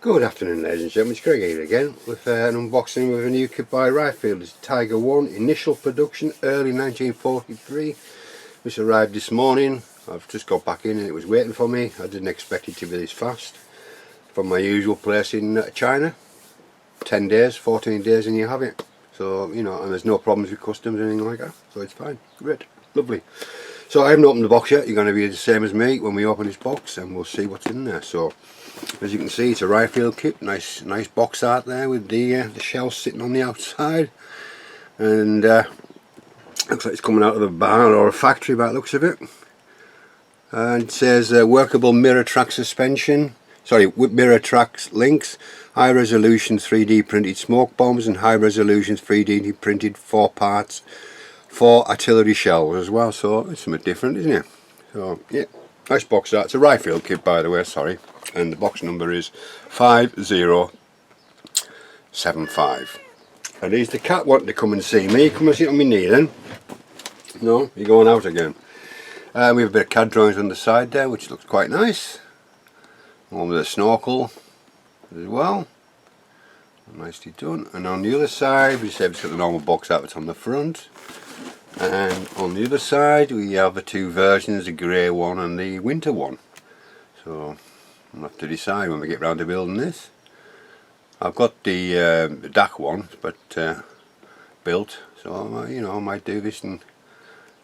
Good afternoon, ladies and gentlemen, it's Greg here again with an unboxing with a new kit by Ryefield. It's Tiger 1, initial production, early 1943, which arrived this morning. I've just got back in and it was waiting for me. I didn't expect it to be this fast. From my usual place in China, 10 days, 14 days and you have it. So, you know, and there's no problems with customs or anything like that, so it's fine, great, lovely. So I haven't opened the box yet. You're going to be the same as me when we open this box and we'll see what's in there. So as you can see, it's a Ryefield kit, nice box art there with the shells sitting on the outside, and looks like it's coming out of a barn or a factory by the looks of it. And it says workable mirror track suspension, with mirror tracks links, high resolution 3D printed smoke bombs and high resolution 3D printed 4 parts for artillery shells as well. So it's something different, isn't it? So yeah, nice box art. It's a Ryefield kit, by the way, sorry, and the box number is 5075. And here's the cat wanting to come and see me. Come and sit on my knee then. No, you're going out again. We have a bit of CAD drawings on the side there, which looks quite nice. One with a snorkel as well. Nicely done. And on the other side, we said it's got the normal box art that's on the front. And on the other side, we have the two versions, the grey one and the winter one. So I'll have to decide when we get round to building this. I've got the DAC one, but built, so you know, I might do this, and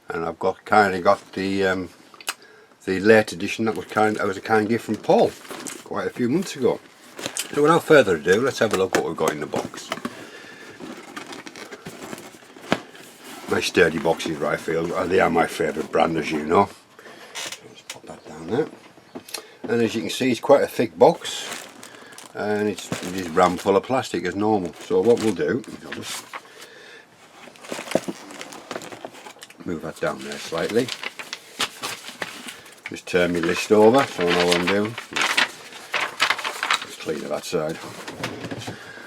I've got the late edition that was a kind gift from Paul quite a few months ago. So without further ado, let's have a look what we've got in the box. Nice sturdy boxes, Ryefield. They are my favourite brand, as you know. So let's pop that down there. And as you can see, it's quite a thick box, and it is rammed full of plastic as normal. So what we'll do is I'll just move that down there slightly. Just turn my list over so I know what I'm doing. Just clean that side.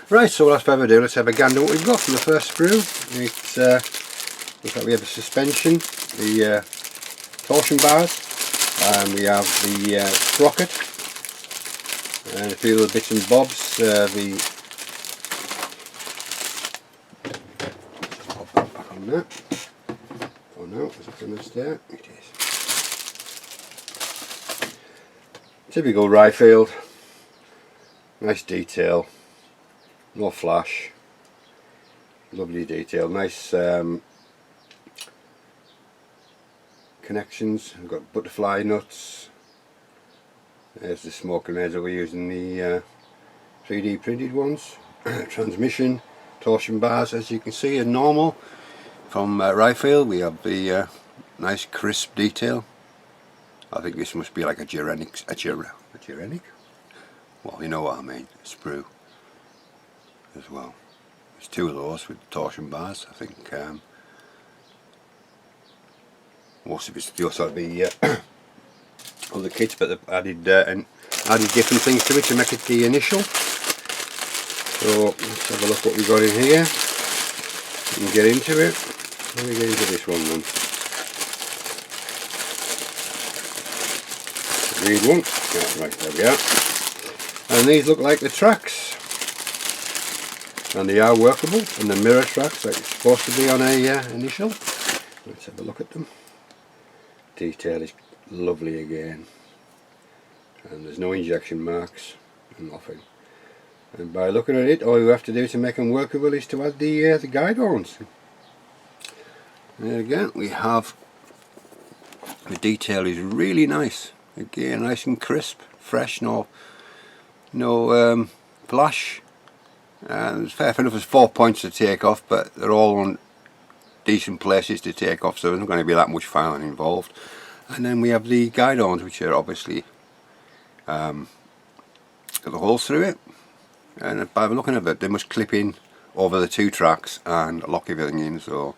Right, so without further ado, let's have a gander what we've got for the first sprue. It's looks like we have the suspension, the torsion bars, and we have the sprocket, and a few little bits and bobs. Pop that back on there. Oh no, is it going to stay? It is. Typical Ryefield. Nice detail. No flash. Lovely detail. Nice connections. We've got butterfly nuts. There's the smoke grenades that we're using, the 3D printed ones. Transmission, torsion bars, as you can see, are normal. From Ryefield we have the nice crisp detail. I think this must be like a Gerenic, well, you know what I mean, a sprue as well. There's two of those with torsion bars. I think most of it's just like the other kits, but they've added different things to it to make it the initial. So let's have a look what we've got in here. We can get into it. Let me get into this one then. Read one. Yeah, right, there we are. And these look like the tracks. And they are workable, and the mirror tracks like it's supposed to be on a initial. Let's have a look at them. Detail is lovely again, and there's no injection marks and nothing. And by looking at it, all you have to do to make them workable is to add the guide horns. There again, we have the detail is really nice. Again, nice and crisp, fresh, no flash. And fair enough, there's 4 points to take off, but they're all on decent places to take off, so there's not going to be that much filing involved. And then we have the guide horns, which are obviously got the holes through it, and by looking at it, they must clip in over the two tracks and lock everything in, so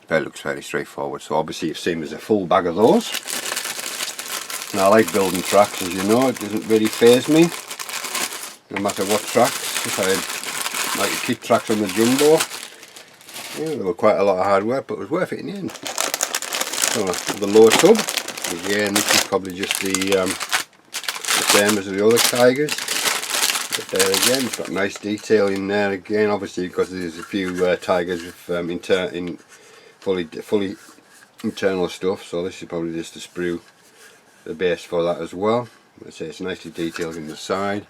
that looks fairly straightforward. So obviously you've seen there's a full bag of those. And I like building tracks, as you know. It doesn't really faze me, no matter what tracks. If I had like the kit tracks on the Jumbo, yeah, they were quite a lot of hard work, but it was worth it in the end. So the lower tub, again, this is probably just the same as the other Tigers. But there again, it's got nice detail in there again, obviously because there's a few Tigers with fully internal stuff, so this is probably just to sprue the base for that as well. I'd say it's nicely detailed in the side,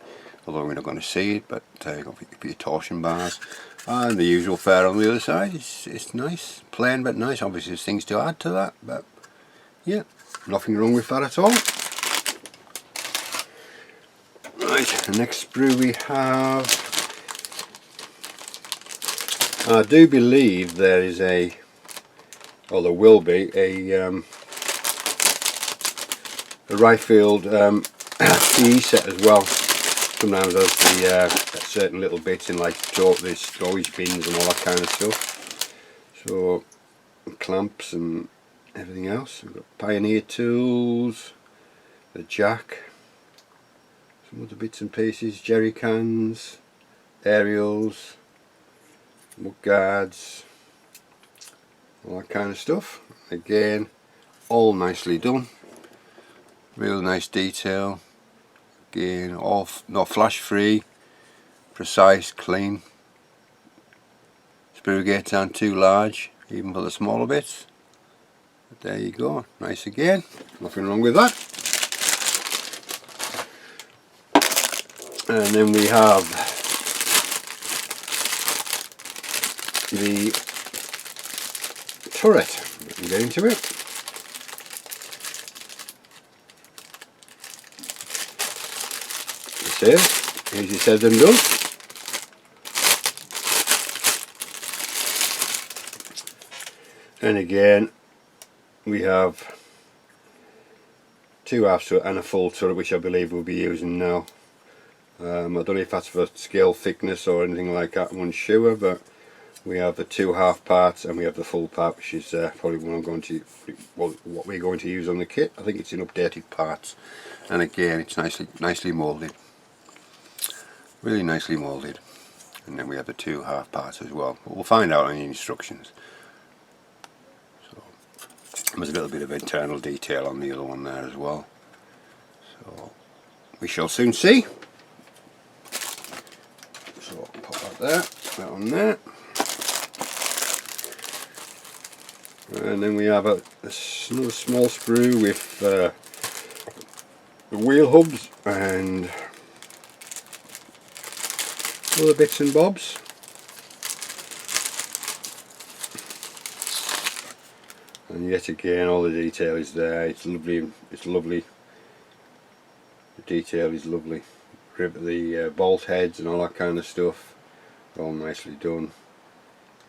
although we're not going to see it, but you've got your torsion bars and the usual fare on the other side. It's nice, plain but nice. Obviously there's things to add to that, but yeah, nothing wrong with that at all. Right, the next sprue we have, I do believe there is a, or there will be a Ryefield-E set as well. Sometimes there's the certain little bits in, like the storage bins and all that kind of stuff. So clamps and everything else. We've got Pioneer tools, the jack, some other bits and pieces, jerry cans, aerials, mud guards, all that kind of stuff. Again, all nicely done. Real nice detail. Again, all flash free, precise, clean. Sprue gates aren't too large, even for the smaller bits. But there you go, nice again. Nothing wrong with that. And then we have the turret. We can get into it. This is easy said than done. And again, we have two halves to it and a full turret, which I believe we'll be using now. I don't know if that's for scale thickness or anything like that, I'm unsure, but we have the two half parts and we have the full part, which is probably what we're going to use on the kit. I think it's in updated parts, and again it's nicely moulded, really nicely moulded. And then we have the two half parts as well, but we'll find out on the instructions. So there's a little bit of internal detail on the other one there as well, so we shall soon see. So pop that there, that on there. And then we have another small sprue with the wheel hubs and other bits and bobs. And yet again, all the detail is there. It's lovely. It's lovely. The detail is lovely. The bolt heads and all that kind of stuff, all nicely done.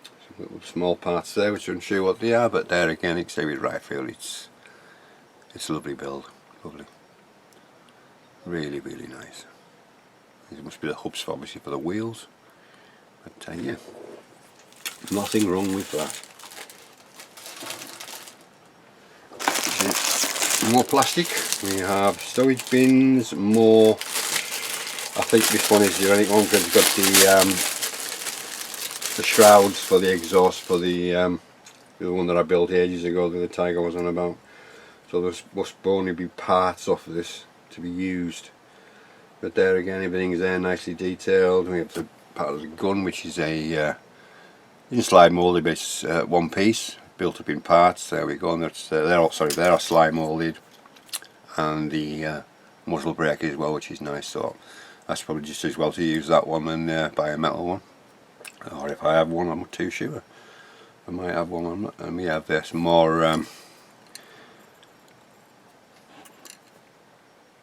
Some little small parts there which I'm unsure what they are, but there again, it's with Ryefield. It's a lovely build, lovely, really nice. There must be the hubs obviously for the wheels, but yeah, nothing wrong with that. More plastic. We have storage bins, more. I think this one is the only one because it's got the shrouds for the exhaust for the one that I built ages ago that the Tiger was on about. So there must only be parts of this to be used. But there again, everything's there nicely detailed. We have the part of the gun, which is a you can slide molded, but it's one piece built up in parts. There we go. And that's they're slide molded, and the muzzle brake as well, which is nice. So that's probably just as well to use that one than buy a metal one. Or if I have one, I'm not too sure. I might have one. I'm not. And we have this more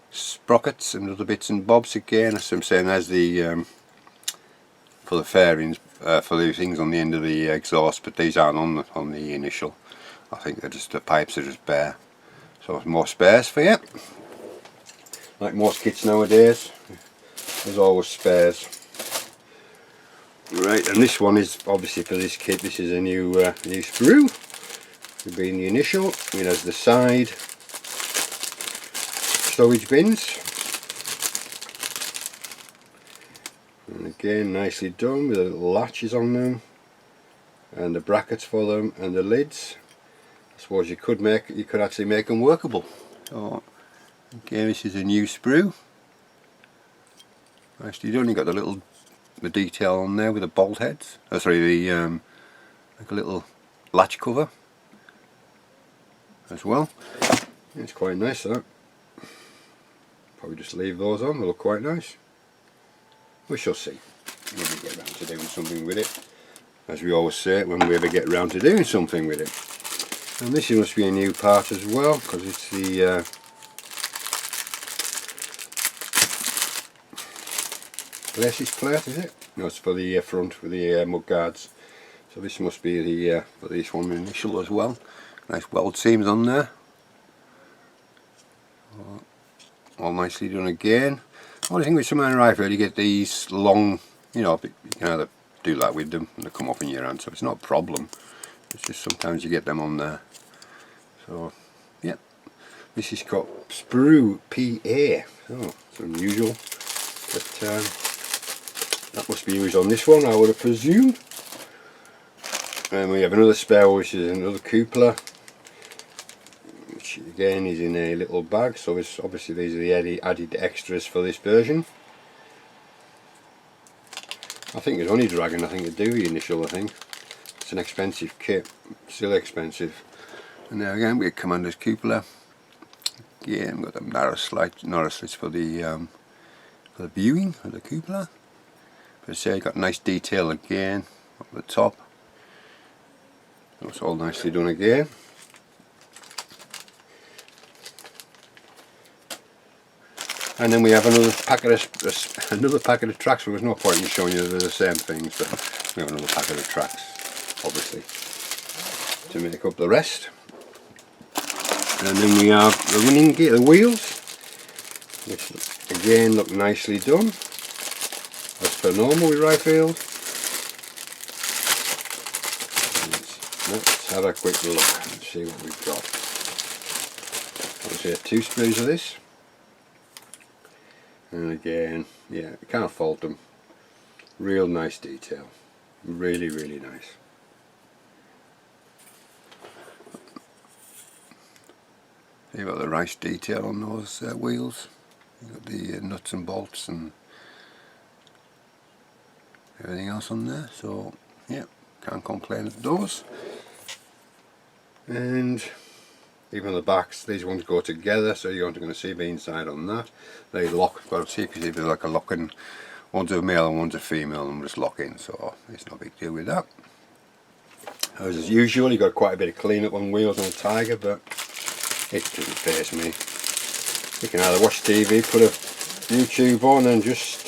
sprockets and other bits and bobs again. As I'm saying, there's the for the fairings, for the things on the end of the exhaust, but these aren't on the initial. I think they're just, the pipes are just bare. So it's more spares for you. Like most kits nowadays, there's always spares. Right, and this one is obviously for this kit. This is a new sprue. It'll be in the initial. It has the side storage bins, and again nicely done with the little latches on them and the brackets for them and the lids. I suppose you could actually make them workable. So again, this is a new sprue, nicely done. You got the detail on there with the bolt heads. Oh, sorry, the like a little latch cover as well. It's quite nice, that. Probably just leave those on, they look quite nice. We shall see when we get around to doing something with it. As we always say, when we ever get around to doing something with it. And this must be a new part as well, because it's the laces plate, is it? No, it's for the front with the mud guards. So this must be the for this one initial as well. Nice weld seams on there. All nicely done again. Only thing with some Ryefield, you get these long, you know, you can either do that with them and they come off in your hand, so it's not a problem. It's just sometimes you get them on there. So, yeah, this is got sprue PA. Oh, it's unusual, but that must be used on this one, I would have presumed. And we have another spare, which is another cupola, which again is in a little bag. So it's obviously these are the added extras for this version. I think it's only Dragon, I think, to do the initial. I think it's an expensive kit, still expensive. And there again we have Commander's cupola. Again, we've got the narrow slits for the viewing of the cupola. But say, got nice detail again up the top. That's all nicely done again. And then we have another packet of tracks. There was no point in showing you the same things, but we have another packet of tracks, obviously, to make up the rest. And then we have the running gear, the wheels, which again look nicely done, as per normal with Ryefield. Let's have a quick look and see what we've got. Obviously 2 sprues of this. And again, yeah, you can't fault them. Real nice detail. Really, really nice. You've got the nice detail on those wheels. You've got the nuts and bolts and everything else on there. So, yeah, can't complain at those. And even the backs, these ones go together, so you're only going to see the inside on that. They lock, but see if there's like a locking, one's a male and one's a female, and just lock in, so it's no big deal with that. As usual, you've got quite a bit of clean up on wheels on a Tiger, but it doesn't faze me. You can either watch TV, put a YouTube on, and just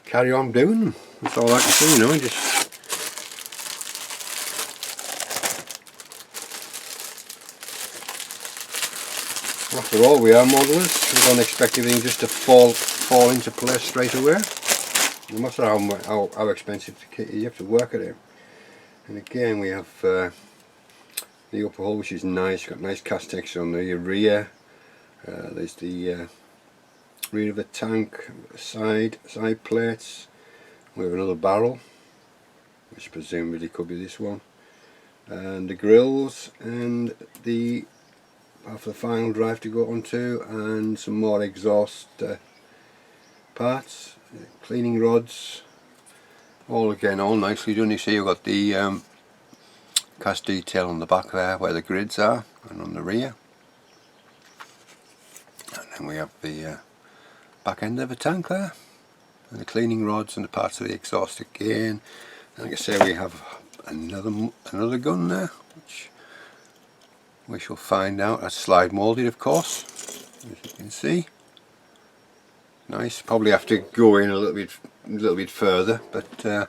carry on doing them. That's all I can see, you know. Just after all, we are modelers. We don't expect everything just to fall into place straight away. No matter how expensive the kit is, you have to work at it. And again, we have the upper hull, which is nice. Got nice cast texture on the rear. There's the rear of the tank, side plates. We have another barrel, which presumably could be this one, and the grills, and the for the final drive to go onto, and some more exhaust parts, cleaning rods, all nicely done. You see you've got the cast detail on the back there where the grids are, and on the rear. And then we have the back end of the tank there, and the cleaning rods and the parts of the exhaust again. And like I say, we have another gun there, which we shall find out. That's slide moulded, of course, as you can see. Nice. Probably have to go in a little bit further, but at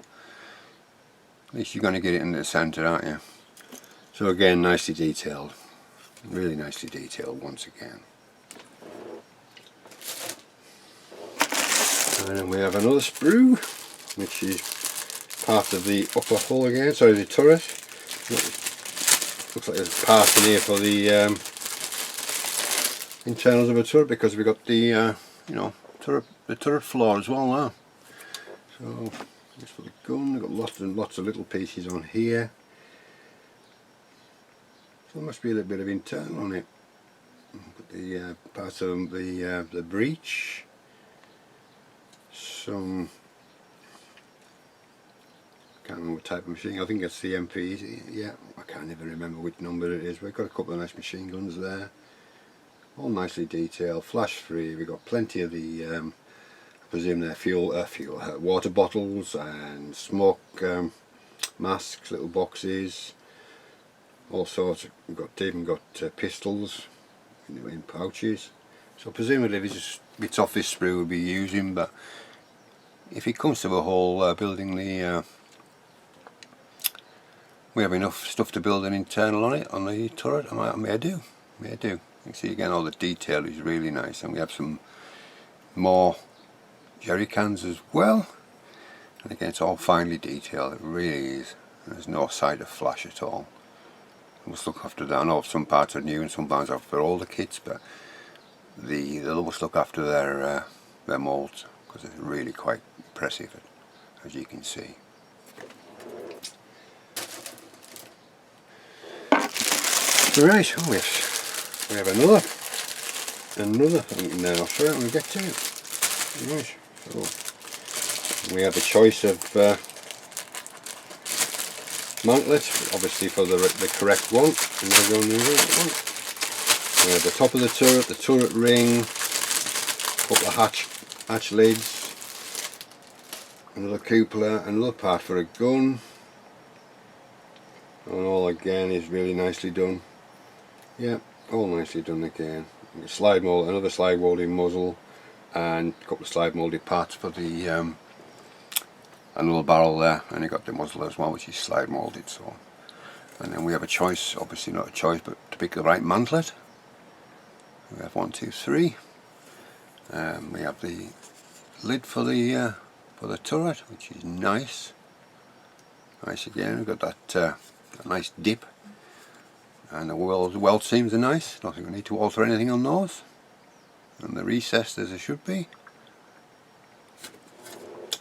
least you're going to get it in the centre, aren't you? So again, nicely detailed, really nicely detailed once again. And then we have another sprue, which is part of the upper hull again. Sorry, the turret. Looks like there's parts in here for the internals of a turret, because we've got the you know, the turret floor as well now. So just for the gun, we've got lots and lots of little pieces on here. So there must be a little bit of internal on it. Put the parts of the breech, some, can't remember what type of machine, I think it's the MP, yeah, I can't even remember which number it is. We've got a couple of nice machine guns there, all nicely detailed, flash free. We've got plenty of the, I presume they're water bottles and smoke masks, little boxes, all sorts. We've even got pistols in pouches. So presumably it's just bits off this sprue we'll be using, but if it comes to a whole building the we have enough stuff to build an internal on it, on the turret, I may do. You can see again all the detail is really nice, and we have some more jerry cans as well, and again it's all finely detailed, it really is. There's no sight of flash at all. We must look after that. I know some parts are new and some parts are for older kits, but the must look after their moulds, because it's really quite impressive, as you can see. Right, oh yes, we have another now, so I'm going to get to it. Right, so we have a choice of mantlets, obviously for the correct one, and we're going to use this one. We have the top of the turret ring, a couple of hatch lids, another cupola, another part for a gun, and all again is really nicely done. Yeah, all nicely done again. Slide mold, another slide molded muzzle, and a couple of slide molded parts for the another barrel there, and you got the muzzle as well, which is slide molded. So, and then we have a choice, obviously not a choice, but to pick the right mantlet. We have 1, 2, 3. We have the lid for the turret, which is nice. Nice again. We've got that nice dip. And the weld seams are nice, don't think we need to alter anything on those. And the recessed as it should be.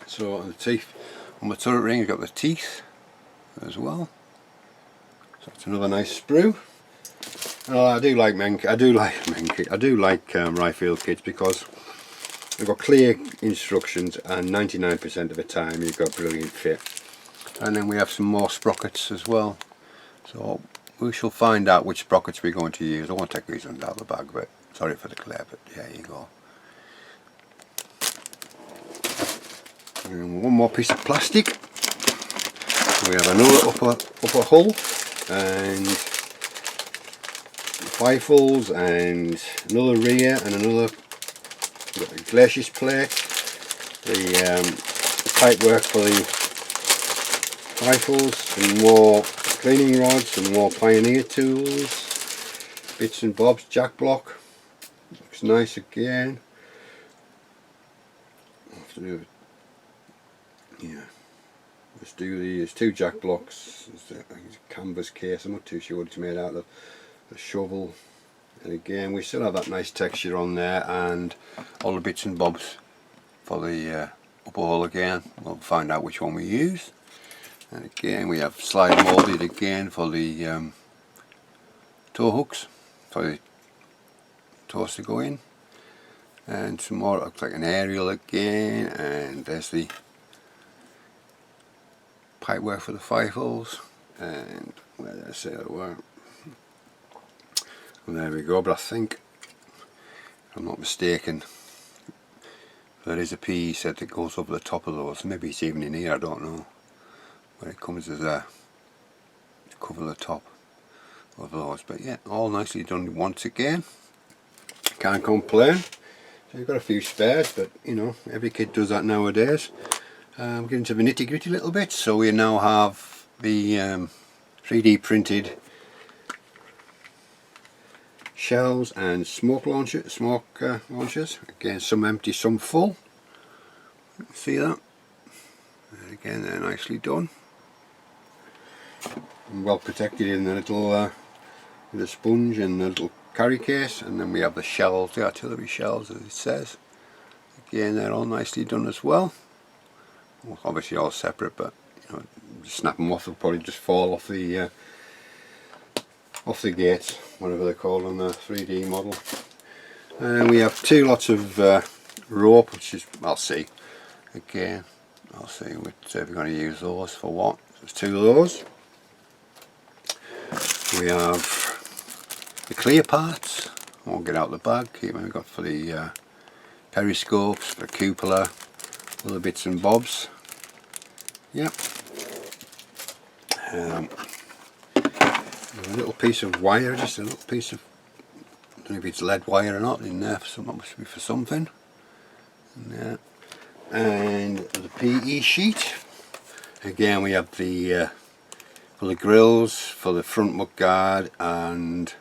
So on the teeth, on the turret ring you've got the teeth as well. So it's another nice sprue. Oh, I do like Ryefield kits because they've got clear instructions, and 99% of the time you've got brilliant fit. And then we have some more sprockets as well. So we shall find out which sprockets we're going to use. I won't take these ones out of the bag, but sorry for the glare, but there you go. And one more piece of plastic. We have another upper hull, and rifles, and another rear, and another glacis plate. The pipe work for the rifles, some more cleaning rods, some more Pioneer tools, bits and bobs, jack block, looks nice again. Yeah, let's do these 2 jack blocks. It's a canvas case, I'm not too sure what it's made out of. A shovel, and again we still have that nice texture on there, and all the bits and bobs for the upper hull again. We'll find out which one we use. And again we have slide molded again for the toe hooks, for the toes to go in, and some more, looks like an aerial again, and there's the pipe work for the rifles, and where did I say they were? And there we go. But I think, if I'm not mistaken, there is a P set that goes over the top of those. Maybe it's even in here, I don't know, where it comes as a to cover the top of those. But yeah, all nicely done once again, can't complain. So you've got a few spares, but you know, every kid does that nowadays. We're getting to the nitty gritty a little bit. So we now have the 3D printed shells and smoke launchers. Again, some empty, some full. See that? And again, they're nicely done. And well protected in the little with a sponge and the little carry case. And then we have the shells, the artillery shells, as it says. Again, they're all nicely done as well. Well, obviously all separate, but you know, just snap them off, they'll probably just fall off the gates, whatever they're called on the 3D model. And we have 2 lots of rope, which is, I'll see, Again, I'll see which we're going to use those for what. There's two of those. We have the clear parts. I won't get out the bag. Here we've got for the periscopes, for the cupola, other bits and bobs. Yep. A little piece of wire, just a little piece of, I don't know if it's lead wire or not, in there for something, must be for something. And the PE sheet. Again, we have the for the grills, for the front mudguard, and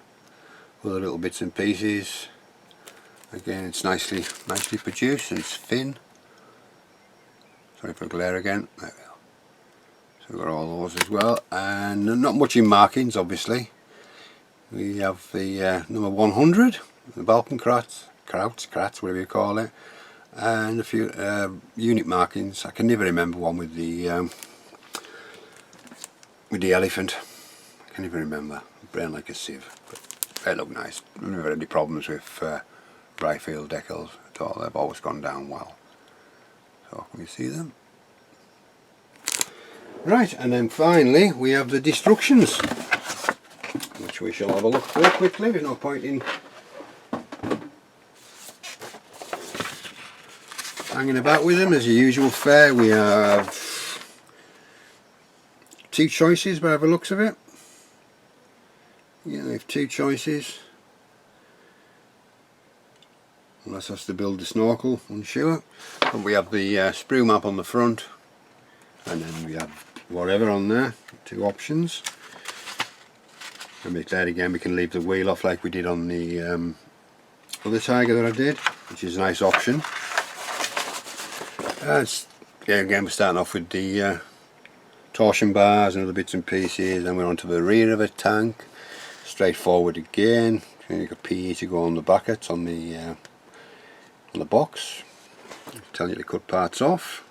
other little bits and pieces. Again, it's nicely produced and it's thin. Sorry for glare again. There we go. So we've got all those as well, and not much in markings, obviously. We have the number 100, the Balkan krauts, whatever you call it, and a few unit markings. I can never remember one with the elephant. I can never remember. Brain like a sieve, but they look nice. I've never had any problems with Ryefield decals at all. They've always gone down well. So can you see them? Right, and then finally we have the destructions, which we shall have a look through quickly. There's no point in hanging about with them. As your usual fare, we have two choices by the looks of it. Yeah, we have two choices. Unless that's to build the snorkel, unsure. But we have the sprue map on the front, and then we have whatever on there, two options. And with that again, we can leave the wheel off like we did on the other Tiger that I did, which is a nice option. Yeah, again, we're starting off with the torsion bars and other bits and pieces, then we're onto the rear of a tank. Straightforward again. You've got PE to go on the brackets on the box. Tell you to cut parts off.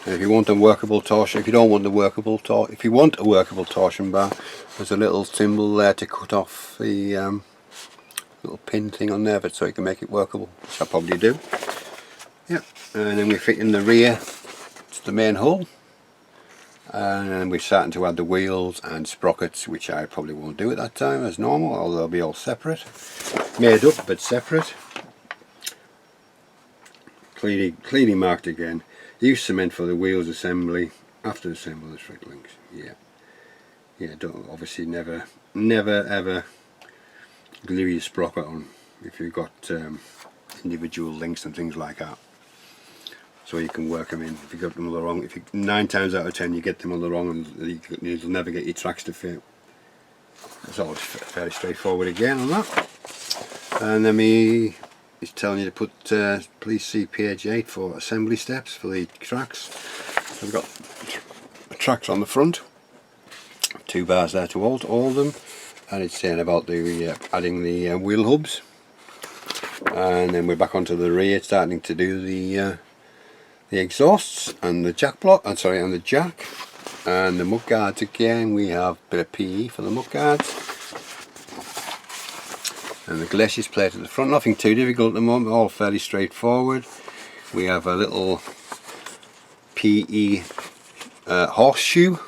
And if you want a workable torsion, if you want a workable torsion bar, there's a little symbol there to cut off the little pin thing on there, but so you can make it workable, which I probably do. Yep. And then we fit in the rear to the main hull, and then we're starting to add the wheels and sprockets, which I probably won't do at that time as normal, although they'll be all separate, made up but separate. Clearly marked again. Use cement for the wheels assembly. After assemble the straight links. Yeah. Don't, obviously never ever glue your sprocket on if you've got individual links and things like that. So you can work them in. If you got them all the wrong, 9 times out of 10 you get them all the wrong, and you'll never get your tracks to fit. It's all fairly straightforward again on that. And then it's telling you to put please see page 8 for assembly steps for the tracks. So we've got the tracks on the front, 2 bars there to hold them, and it's saying about the adding the wheel hubs, and then we're back onto the rear, starting to do the exhausts and the jack block, and the jack and the mudguards. Again, we have a bit of PE for the mudguards. And the glacis plate at the front, nothing too difficult at the moment, all fairly straightforward. We have a little PE horseshoe,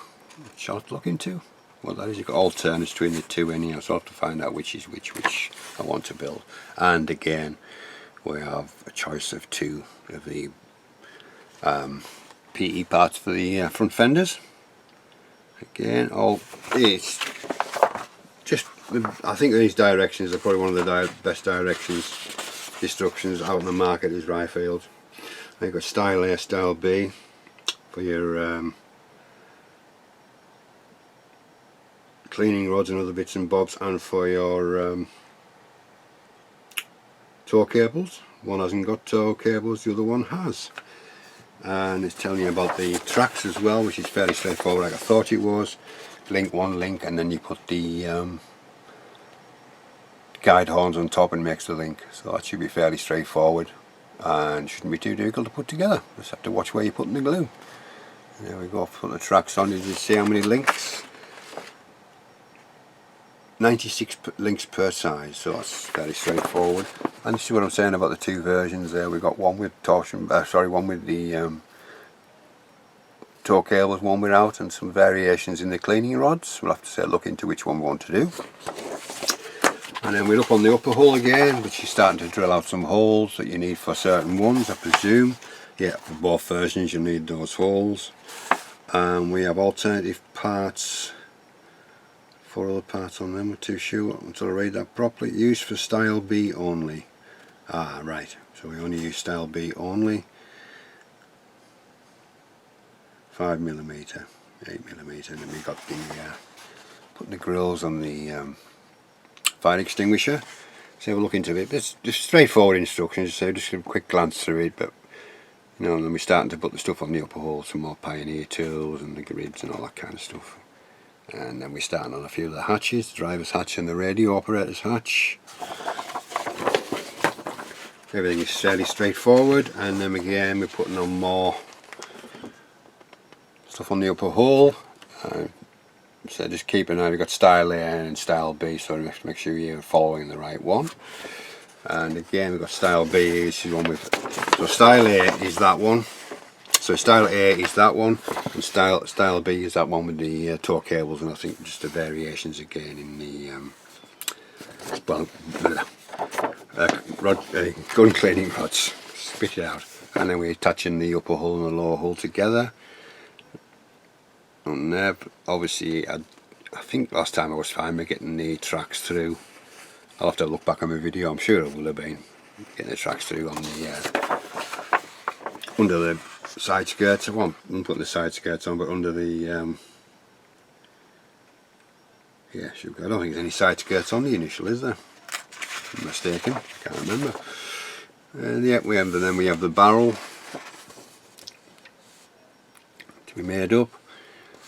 which I'll look into. Well, that is, you've got alternates between the two anyhow, so I'll have to find out which is which I want to build. And again, we have a choice of 2 of the PE parts for the front fenders. Again, it's just, I think these directions are probably one of the best destructions out in the market is Ryefield. They've got style A, style B for your cleaning rods and other bits and bobs, and for your tow cables. One hasn't got tow cables, the other one has. And it's telling you about the tracks as well, which is fairly straightforward like I thought it was. Link one link, and then you put the guide horns on top and makes the link. So that should be fairly straightforward and shouldn't be too difficult to put together. Just have to watch where you're putting the glue. And there we go, put the tracks on. You just see how many links. 96 links per size, so that's fairly straightforward. And this is what I'm saying about the 2 versions there. We've got one with torsion, one with the tow cables one we're out, and some variations in the cleaning rods. We'll have to look into which one we want to do. And then we look on the upper hull again, which is starting to drill out some holes that you need for certain ones, I presume. Yeah, for both versions you need those holes. And we have alternative parts, 4 other parts on them, we're too sure until I read that properly. Used for style B only. Ah, right, so we only use style B only. 5mm, 8mm, and then we got the putting the grills on the fire extinguisher. So we'll look into it. It's just straightforward instructions, so just a quick glance through it. But you know, and then we're starting to put the stuff on the upper hull, some more Pioneer tools and the grids and all that kind of stuff. And then we're starting on a few of the hatches, the driver's hatch and the radio operator's hatch. Everything is fairly straightforward, and then again we're putting on more stuff on the upper hull. So just keep an eye, we've got style A and style B, so you have to make sure you're following the right one. And again we've got style B, this is one with, so style A is that one. So style A is that one, and style B is that one with the tow cables, and I think just the variations again in the gun cleaning rods. Spit it out. And then we're attaching the upper hull and the lower hull together. On there, obviously, I think last time I was fine with getting the tracks through. I'll have to look back on my video. I'm sure it will have been getting the tracks through on the under the side skirts. I won't put the side skirts on, but under the yeah, I don't think there's any side skirts on the initial, is there? I'm mistaken, I can't remember. And yeah, then we have the barrel to be made up.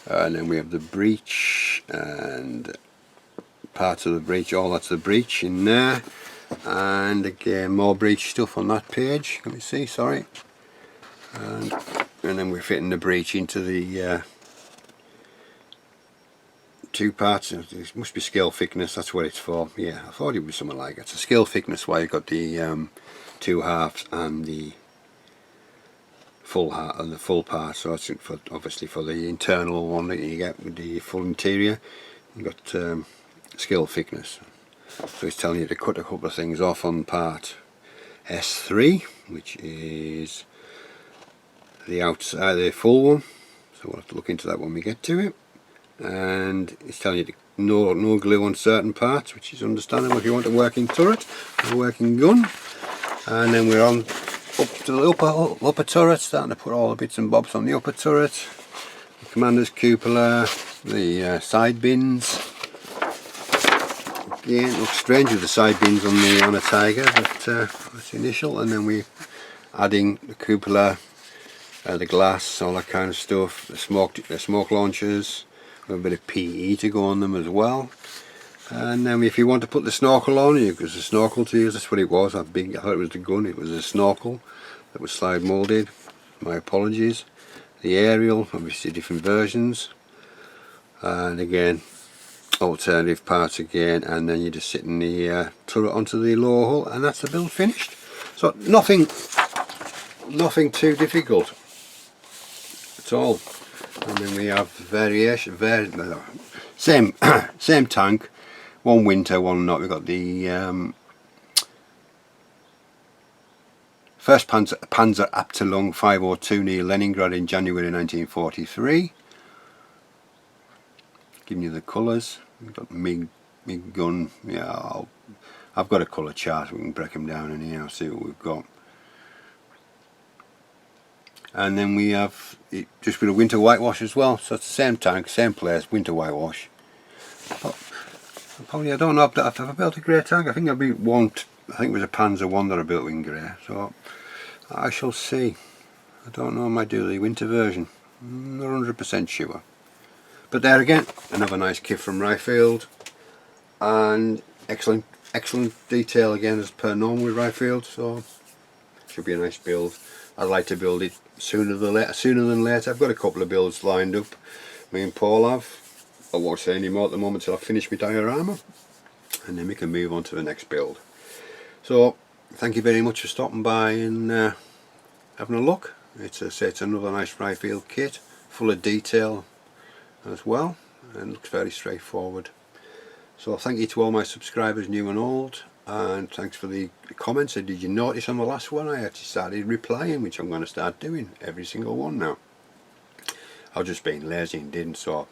And then we have the breech and parts of the breech, all that's the breech in there. And again, more breech stuff on that page, let me see, sorry. And then we're fitting the breech into the 2 parts. It must be scale thickness, that's what it's for. Yeah, I thought it was something like it. It's a scale thickness why you've got the 2 halves and the full half and the full part. So that's for, obviously for the internal one that you get with the full interior, you've got scale thickness. So it's telling you to cut a couple of things off on part S3, which is the outside, the full one. So we'll have to look into that when we get to it. And it's telling you to no glue on certain parts, which is understandable if you want a working turret or a working gun. And then we're on up to the upper turret, starting to put all the bits and bobs on the upper turret. The commander's cupola, the side bins. Again, it looks strange with the side bins on a Tiger, but that's initial. And then we're adding the cupola, the glass, all that kind of stuff. The smoke launchers, a bit of PE to go on them as well. And then if you want to put the snorkel on, because the snorkel to use, that's what it was. That big, I thought it was the gun, it was a snorkel that was slide molded. My apologies. The aerial, obviously different versions. And again, alternative parts again, and then you just sit in the turret onto the lower hull, and that's the build finished. So nothing too difficult at all. And then we have variation, same tank. One winter, one not. We've got the first Panzer Abteilung 502 near Leningrad in January 1943. Giving you the colours. We've got MiG gun. Yeah, I've got a colour chart. We can break them down in here. See what we've got. And then we have it just with a winter whitewash as well. So it's the same tank, same place, winter whitewash. But probably, I don't know if I built a grey tank. I think I built one. I think it was a Panzer 1 that I built in grey. So I shall see. I don't know. I might do the winter version. I'm not 100% sure. But there again, another nice kit from Ryefield, and excellent detail again as per normal with Ryefield. So should be a nice build. I'd like to build it sooner than later. I've got a couple of builds lined up. Me and Paul have. I won't say any more at the moment till I finish my diorama, and then we can move on to the next build. So thank you very much for stopping by and having a look. It's another nice Ryefield kit, full of detail as well, and looks very straightforward. So thank you to all my subscribers, new and old, and thanks for the comments. And did you notice on the last one I actually started replying, which I'm going to start doing every single one now. I've just been lazy and didn't, so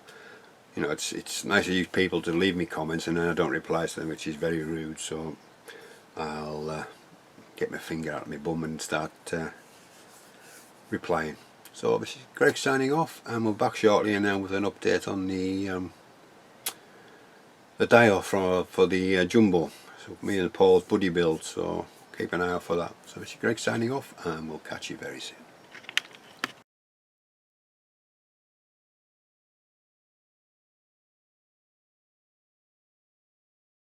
you know, it's nice of you people to leave me comments and then I don't reply to them, which is very rude. So I'll get my finger out of my bum and start replying. So this is Greg signing off, and we're back shortly now with an update on the dial for the jumbo. So me and Paul's buddy build, so keep an eye out for that. So this is Greg signing off, and we'll catch you very soon.